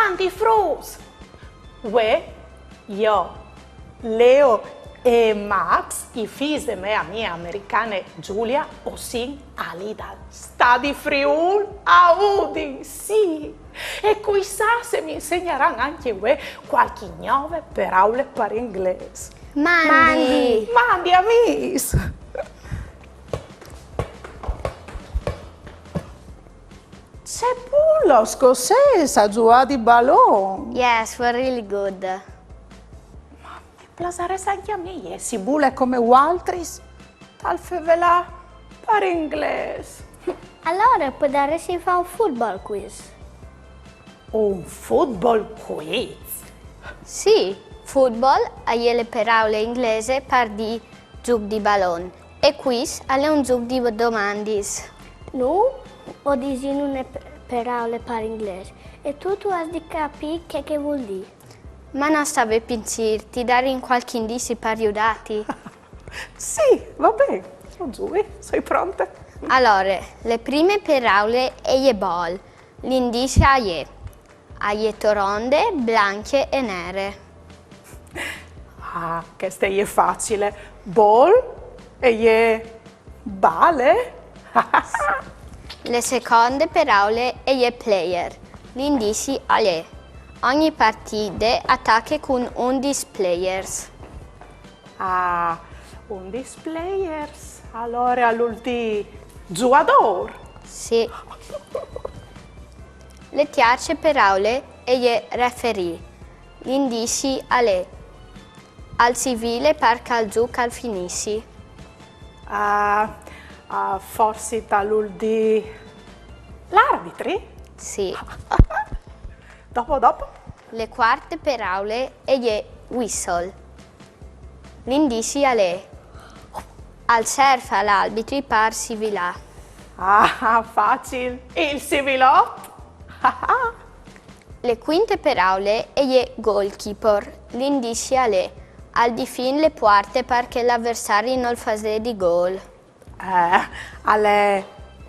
tanti frutti. Uè, io, Leo e Max, i figli di mia amica americana Giulia, osin Alida, sta di Friul a Udin, sì. E chissà se mi insegneranno anche voi qualche nuove parole per inglese. Mandi! Mandi, amici! C'è pure lo scozzese a giocare di ballone. Yes, we're really good. Plasare anche a me, si vuole come Waltris, tal fevela per inglese. Allora potresti fare un football quiz. Un football quiz? Sì, football è le parole inglese per di gioco di ballone e quiz è un gioco di domande. No, ho disegno una parole per inglese e tu hai di capire che vuol dire. Ma non stavi a pensare, ti dare in qualche indizio per aiutarti? Sì, va bene, sono giù, sei pronta? Allora, le prime parole è ball, l'indizio è toronde, bianche e nere. Ah, questa è facile. Ball e bale? Le seconde parole è player, l'indizio è ogni partita attacca con 11 players. Ah, 11 players. Allora all'ultimo giocatore. Sì. Le terze parole è referee, l'indizio è al civile perché il gioco al finisce. Forse dall'ultimo l'arbitri? Sì. Dopo? Le quarte parole è whistle, l'indizio è al serve all'arbitro per civilà. Ah, facile. Il civilotto? Le quinte parole è goalkeeper, l'indizio è al difin le porte perché l'avversario non fa di gol.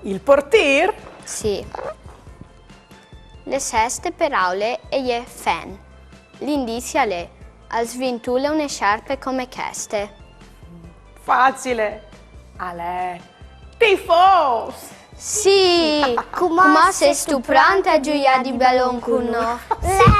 Il portiere? Sì. Le seste parole è fan, l'indizio è al svintule una sciarpe come queste. Facile. Tifoso. Sì, come sei tu pronta a giocare di ballone con noi? Let's